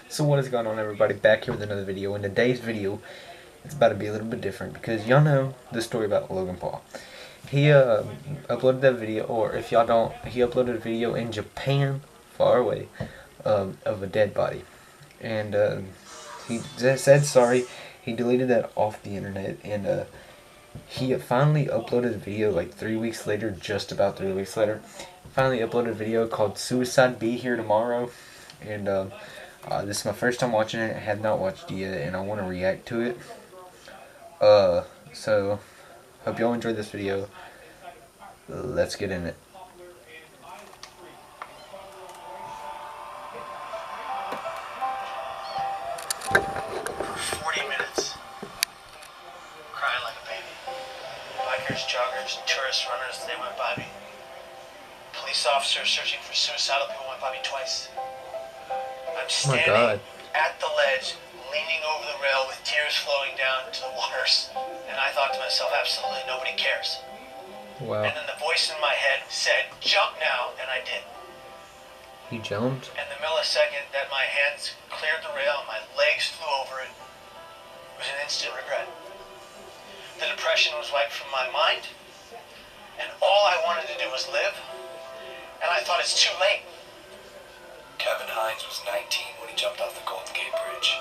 So what is going on, everybody? Back here with another video. In today's video, it's about to be a little bit different because y'all know the story about Logan Paul. He uploaded that video, or if y'all don't, he uploaded a video in Japan, far away, of a dead body, and he said sorry. He deleted that off the internet, and he finally uploaded a video like 3 weeks later, just about 3 weeks later. Finally uploaded a video called "Suicide Be Here Tomorrow," and this is my first time watching it. I have not watched it yet, and I want to react to it. So hope y'all enjoyed this video. Let's get in it. 40 minutes. Crying like a baby. Bikers, joggers, tourist runners, they went by me. Police officers searching for suicidal people went by me twice. I'm standing at the ledge, leaning over the rail with tears flowing down to the waters. And I thought to myself, absolutely nobody cares. Wow. And then the voice in my head said, jump now, and I did. You jumped? And the millisecond that my hands cleared the rail and my legs flew over it was an instant regret. The depression was wiped from my mind, and all I wanted to do was live, and I thought it's too late. Kevin Hines was 19 when he jumped off the Golden Gate Bridge.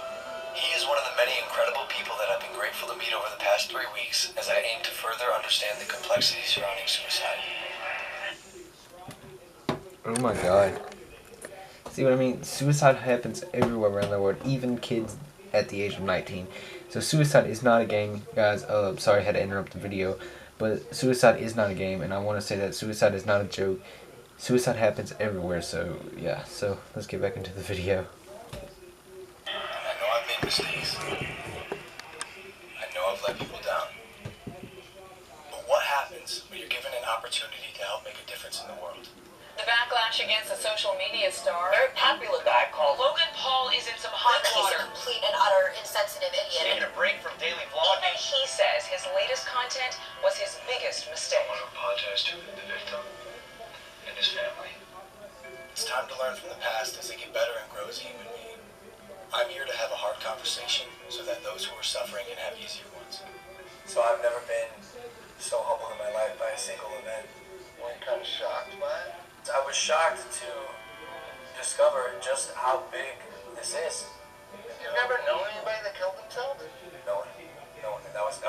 He is one of the many incredible people that I've been grateful to meet over the past 3 weeks as I aim to further understand the complexities surrounding suicide. Oh my god. See what I mean? Suicide happens everywhere around the world, even kids at the age of 19. So suicide is not a game, guys. Sorry, I had to interrupt the video. But suicide is not a game, and I want to say that suicide is not a joke. Suicide happens everywhere, so yeah. So let's get back into the video. I know I've made mistakes. I know I've let people down. But what happens when you're given an opportunity to help make a difference in the world? The backlash against the social media star, very popular guy called Logan Paul, is in some hot water. He's a complete and utter insensitive idiot. Taking a break from daily Even vlogging. he says his latest content was his biggest mistake. I want to apologize to the victim and his family. It's time to learn from the past as they get better and grow as a human being. I'm here to have a hard conversation so that those who are suffering can have easier ones. So I've never been so humbled in my life by a single event. Were you kind of shocked by it? I was shocked to discover just how big this is. You've never known anybody that killed themselves? No one. And that was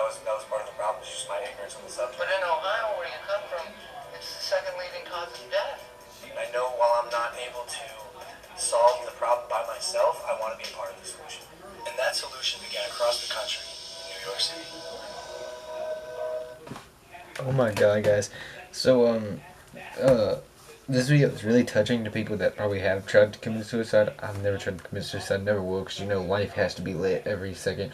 part of the problem. It's just my ignorance on the subject. But in Ohio, where you come from, it's the second leading cause of death. I know while I'm not able to solve the problem by myself, I want to be a part of the solution. And that solution began across the country, in New York City. Oh my god, guys. So this video is really touching to people that probably have tried to commit suicide. I've never tried to commit suicide, never will, because you know life has to be lit every second.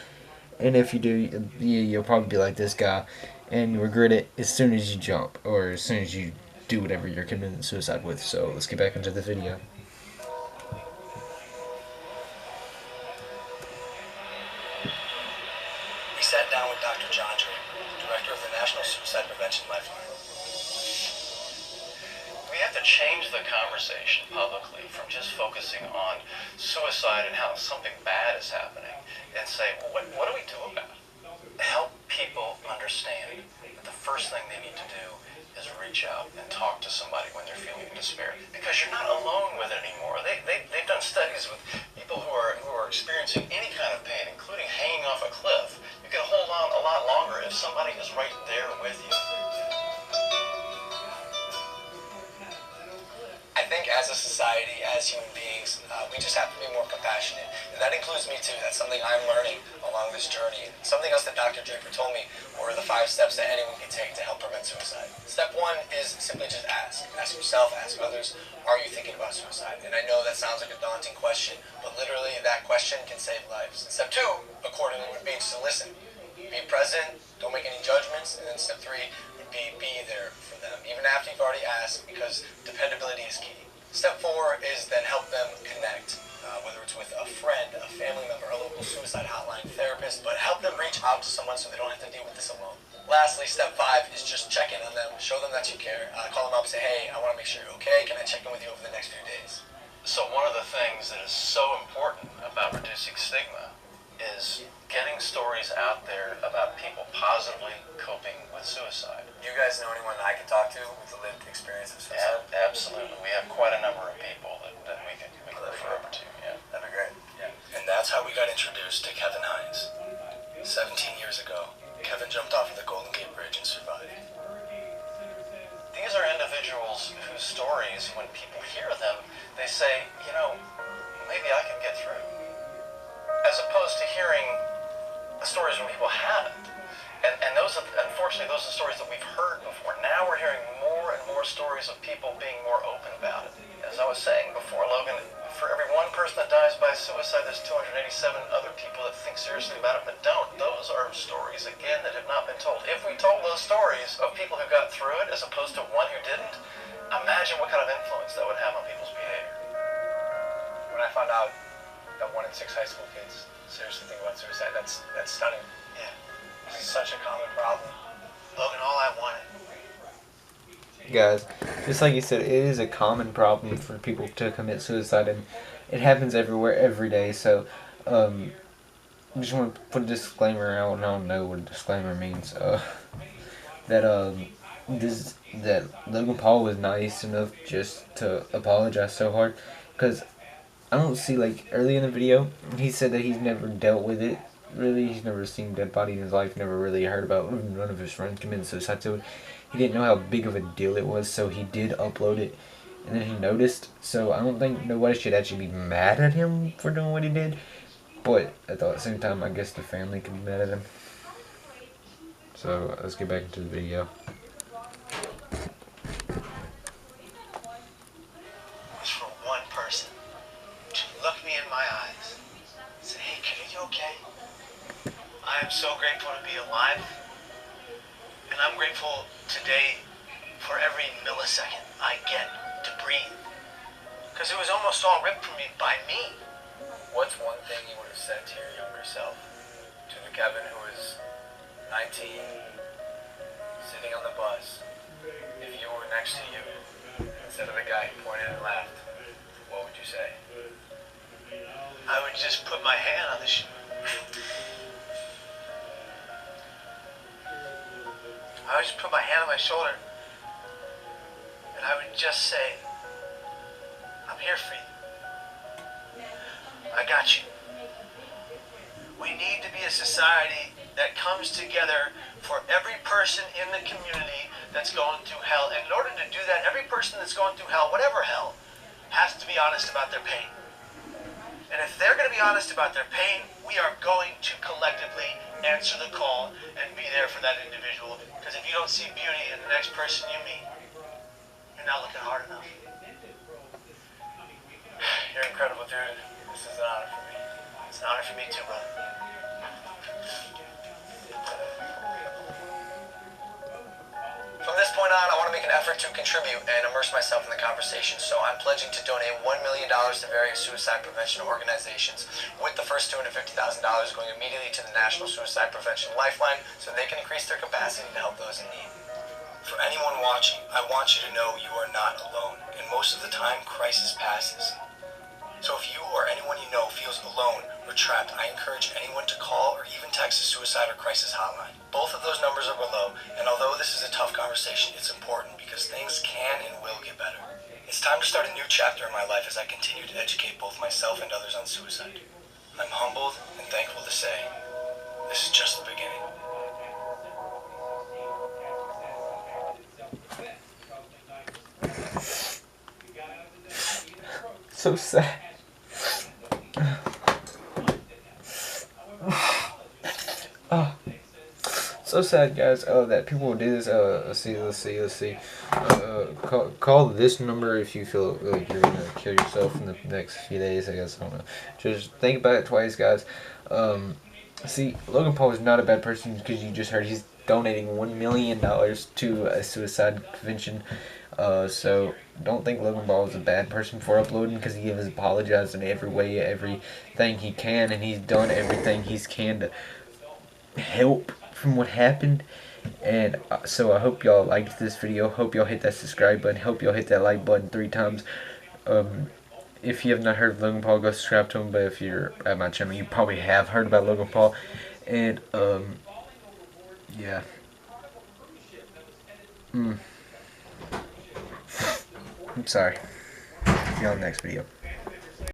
And if you do, you'll probably be like this guy, and you regret it as soon as you jump, or as soon as you do whatever you're committing suicide with. So let's get back into the video. We sat down with Dr. John Draper, director of the National Suicide Prevention Lifeline. We have to change the conversation publicly from just focusing on suicide and how something bad is happening and say, well, what do we do about it? Help people understand that the first thing they need to do is reach out and talk to somebody when they're feeling despair. Because you're not alone with it anymore. They've done studies with people who are experiencing any kind of pain, including hanging off a cliff. You can hold on a lot longer if somebody is right there with you. I think as a society, as human beings, we just have to be more compassionate. And that includes me too. That's something I'm learning along this journey. Something else that Dr. Draper told me were the 5 steps that anyone can take to help prevent suicide. Step 1 is simply just ask. Ask yourself, ask others, are you thinking about suicide? And I know that sounds like a daunting question, but literally that question can save lives. Step 2, accordingly, would be just to listen. Be present, don't make any judgments. And then step 3 would be there for them, even after you've already asked, because dependability is key. Step 4 is then help them connect, whether it's with a friend, a family member, a local suicide hotline, therapist, but help them reach out to someone so they don't have to deal with this alone. Lastly, step 5 is just check in on them, show them that you care, call them up and say, hey, I want to make sure you're okay, can I check in with you over the next few days? So one of the things that is so important about positively coping with suicide. You guys know anyone I could talk to with a lived experience of suicide? Absolutely. We have quite a number of people that we can refer over to. Yeah. That'd be great. Yeah. And that's how we got introduced to Kevin Hines. 17 years ago, Kevin jumped off of the Golden Gate Bridge and survived. These are individuals whose stories, when people hear them, they say, you know, maybe I can get through. As opposed to hearing the stories when people haven't. And those, unfortunately, those are stories that we've heard before. Now we're hearing more and more stories of people being more open about it. As I was saying before, Logan, for every one person that dies by suicide, there's 287 other people that think seriously about it but don't. Those are stories, again, that have not been told. If we told those stories of people who got through it as opposed to one who didn't, imagine what kind of influence that would have on people's behavior. When I found out that 1 in 6 high school kids seriously think about suicide, that's stunning. Yeah. It's such a common problem. Logan, all I wanted. Guys, just like you said, it is a common problem for people to commit suicide, and it happens everywhere, every day. So, I just want to put a disclaimer out. I don't know what a disclaimer means. That Logan Paul was nice enough just to apologize so hard, because I don't see, like, early in the video, he said that he's never dealt with it. Really, he's never seen a dead body in his life, never really heard about none of his friends committing suicide, so he didn't know how big of a deal it was, so he did upload it, and then he noticed, so I don't think nobody should actually be mad at him for doing what he did, but at the same time, I guess the family could be mad at him. So, let's get back into the video. Was for one person to look me in my eyes and say, hey kid, are you okay? I am so grateful to be alive, and I'm grateful today for every millisecond I get to breathe, because it was almost all ripped from me by me. What's one thing you would have said to your younger self, to the Kevin who was 19, sitting on the bus, if you were next to you, instead of the guy who pointed and laughed, what would you say? I would just put my hand on the I would just put my hand on my shoulder, and I would just say, I'm here for you. I got you. We need to be a society that comes together for every person in the community that's going through hell. And in order to do that, every person that's going through hell, whatever hell, has to be honest about their pain. And if they're going to be honest about their pain, we are going to collectively answer the call and be there for that individual. Because if you don't see beauty in the next person you meet, you're not looking hard enough. You're incredible, dude. This is an honor for me. It's an honor for me too, brother. From this point on, I want to make an effort to contribute and immerse myself in the conversation, so I'm pledging to donate $1 million to various suicide prevention organizations, with the first $250,000 going immediately to the National Suicide Prevention Lifeline so they can increase their capacity to help those in need. For anyone watching, I want you to know you are not alone, and most of the time, crisis passes. So if you or anyone you know feels alone or trapped, I encourage anyone to call or even text the suicide or crisis hotline. Both of those numbers are below, and although this is a tough conversation, it's important because things can and will get better. It's time to start a new chapter in my life as I continue to educate both myself and others on suicide. I'm humbled and thankful to say, this is just the beginning. So sad. Oh, so sad, guys. That people will do this. Let's see. Call this number if you feel like you're gonna kill yourself in the next few days. I guess I don't know. Just think about it twice, guys. See, Logan Paul is not a bad person because you just heard he's donating $1 million to a suicide prevention. So don't think Logan Paul is a bad person for uploading, because he has apologized in every way, everything he can, and he's done everything he can to help from what happened. And so I hope y'all liked this video. Hope y'all hit that subscribe button. Hope y'all hit that like button 3 times. If you have not heard of Logan Paul, go subscribe to him. But if you're at my channel, you probably have heard about Logan Paul. And Yeah. I'm sorry. See you on the next video.